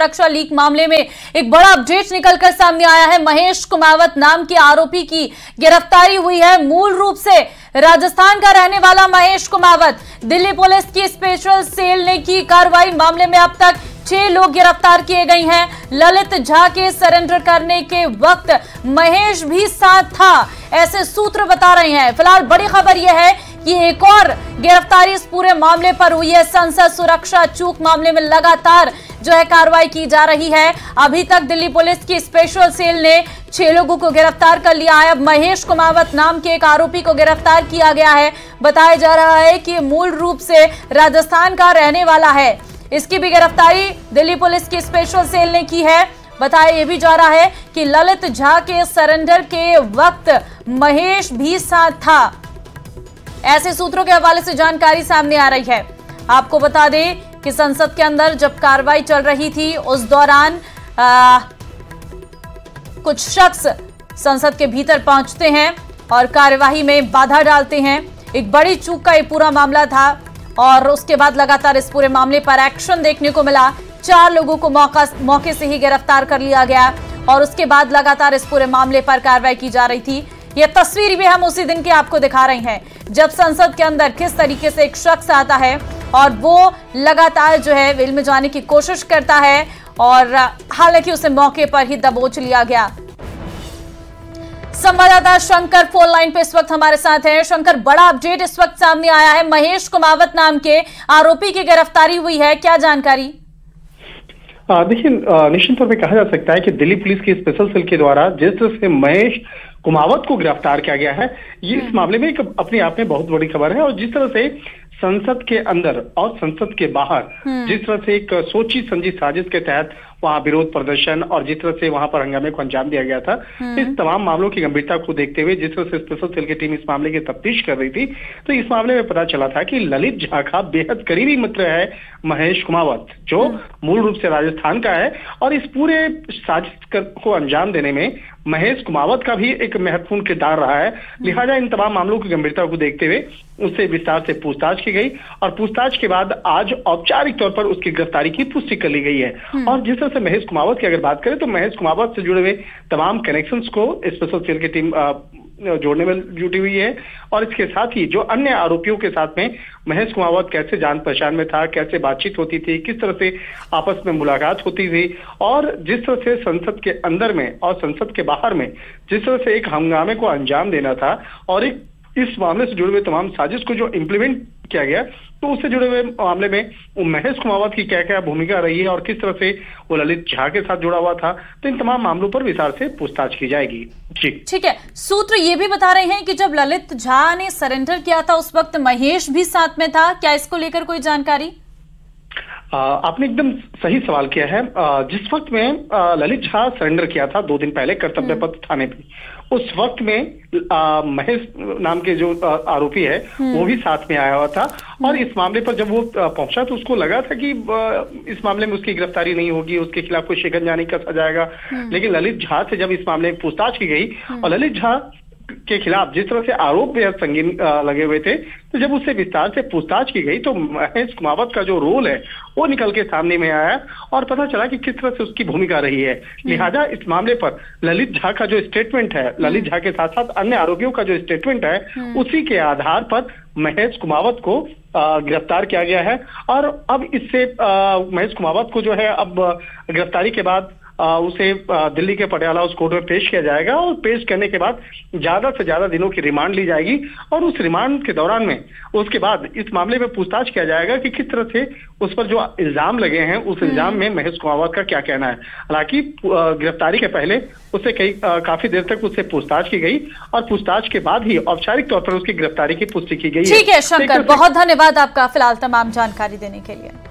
सुरक्षा लीक मामले में एक बड़ा अपडेट निकलकर सामने आया है। महेश कुमावत नाम के आरोपी की गिरफ्तारी हुई है। मूल रूप से राजस्थान का रहने वाला महेश कुमावत दिल्ली पुलिस की स्पेशल सेल ने की कार्रवाई। मामले में अब तक 6 लोग गिरफ्तार किए गए हैं। ललित झा के सरेंडर करने के वक्त महेश भी साथ था, ऐसे सूत्र बता रहे हैं। फिलहाल बड़ी खबर यह है कि एक और गिरफ्तारी इस पूरे मामले पर हुई है। संसद सुरक्षा चूक मामले में लगातार जो है कार्रवाई की जा रही है। अभी तक दिल्ली पुलिस की स्पेशल सेल ने 6 लोगों को गिरफ्तार कर लिया है। अब महेश कुमावत नाम के एक आरोपी को गिरफ्तार किया गया है। बताया जा रहा है कि मूल रूप से राजस्थान का रहने वाला है। इसकी भी गिरफ्तारी दिल्ली पुलिस की स्पेशल सेल ने की है। बताया यह भी जा रहा है कि ललित झा के सरेंडर के वक्त महेश भी साथ था, ऐसे सूत्रों के हवाले से जानकारी सामने आ रही है। आपको बता दें कि संसद के अंदर जब कार्रवाई चल रही थी उस दौरान कुछ शख्स संसद के भीतर पहुंचते हैं और कार्यवाही में बाधा डालते हैं। एक बड़ी चूक का ये पूरा मामला था और उसके बाद लगातार इस पूरे मामले पर एक्शन देखने को मिला। 4 लोगों को मौके से ही गिरफ्तार कर लिया गया और उसके बाद लगातार इस पूरे मामले पर कार्रवाई की जा रही थी। यह तस्वीर भी हम उसी दिन की आपको दिखा रहे हैं जब संसद के अंदर किस तरीके से एक शख्स आता है और वो लगातार जो है वेल में जाने की कोशिश करता है और हालांकि उसे मौके पर ही दबोच लिया गया। संवाददाता शंकर फोन लाइन पे इस वक्त हमारे साथ हैं। शंकर, बड़ा अपडेट इस वक्त सामने आया है। महेश कुमावत नाम के आरोपी की गिरफ्तारी हुई है, क्या जानकारी? देखिए, निश्चित तौर पे कहा जा सकता है कि दिल्ली पुलिस की स्पेशल सेल के द्वारा जिस तरह से महेश कुमावत को गिरफ्तार किया गया है, ये इस मामले में एक अपने आप में बहुत बड़ी खबर है। और जिस तरह से संसद के अंदर और संसद के बाहर जिस तरह से एक सोची समझी साजिश के तहत वहां विरोध प्रदर्शन और जिस तरह से वहां पर हंगामे को अंजाम दिया गया था, इस तमाम मामलों की गंभीरता को देखते हुए जिस तरह से स्पेशल सेल की टीम इस मामले की तफ्तीश कर रही थी, तो इस मामले में पता चला था कि ललित झा का बेहद करीबी मित्र है महेश कुमावत, जो मूल रूप से राजस्थान का है। और इस पूरे साजिश को अंजाम देने में महेश कुमावत का भी एक महत्वपूर्ण किरदार रहा है। लिहाजा इन तमाम मामलों की गंभीरता को देखते हुए उससे विस्तार से पूछताछ की गई और पूछताछ के बाद आज औपचारिक तौर पर उसकी गिरफ्तारी की पुष्टि कर ली गई है। और जिस तरह से महेश कुमावत की अगर बात करें तो महेश कुमावत से जुड़े हुए तमाम कनेक्शंस को स्पेशल सेल की टीम जोड़ने में जुटी हुई है। और इसके साथ ही जो अन्य आरोपियों के साथ में महेश कुमावत कैसे जान पहचान में था, कैसे बातचीत होती थी, किस तरह से आपस में मुलाकात होती थी और जिस तरह से संसद के अंदर में और संसद के बाहर में जिस तरह से एक हंगामे को अंजाम देना था और एक इस मामले से जुड़े हुए तमाम साजिश को जो इम्प्लीमेंट किया गया, तो उससे जुड़े हुए मामले में महेश कुमावत की क्या क्या भूमिका रही है और किस तरह से वो ललित झा के साथ जुड़ा हुआ था, तो इन तमाम मामलों पर विस्तार से पूछताछ की जाएगी। जी ठीक है। सूत्र ये भी बता रहे हैं कि जब ललित झा ने सरेंडर किया था उस वक्त महेश भी साथ में था, क्या इसको लेकर कोई जानकारी? आपने एकदम सही सवाल किया है। जिस वक्त में ललित झा सरेंडर किया था 2 दिन पहले कर्तव्य पथ थाने पे, उस वक्त में महेश नाम के जो आरोपी है वो भी साथ में आया हुआ था। और इस मामले पर जब वो पहुंचा तो उसको लगा था कि इस मामले में उसकी गिरफ्तारी नहीं होगी, उसके खिलाफ कोई शिकंजा कसा जाएगा। लेकिन ललित झा से जब इस मामले में पूछताछ की गई और ललित झा के खिलाफ जिस तरह से आरोप बेहद संगीन लगे हुए थे, तो जब उससे विस्तार से पूछताछ की गई तो महेश कुमावत का जो रोल है वो निकल के सामने में आया और पता चला कि किस तरह से उसकी भूमिका रही है। लिहाजा इस मामले पर ललित झा का जो स्टेटमेंट है, ललित झा के साथ साथ अन्य आरोपियों का जो स्टेटमेंट है, उसी के आधार पर महेश कुमावत को गिरफ्तार किया गया है। और अब इससे महेश कुमावत को जो है अब गिरफ्तारी के बाद उसे दिल्ली के पटियाला हाउस कोर्ट में पेश किया जाएगा और पेश करने के बाद ज्यादा से ज्यादा दिनों की रिमांड ली जाएगी और उस रिमांड के दौरान में उसके बाद इस मामले में पूछताछ किया जाएगा कि किस तरह से उस पर जो इल्जाम लगे हैं उस इल्जाम में महेश कुमावत का क्या कहना है। हालांकि गिरफ्तारी के पहले उससे काफी देर तक उससे पूछताछ की गई और पूछताछ के बाद ही औपचारिक तौर पर उसकी गिरफ्तारी की पुष्टि की गई है। ठीक है शंकर, बहुत धन्यवाद आपका फिलहाल तमाम जानकारी देने के लिए।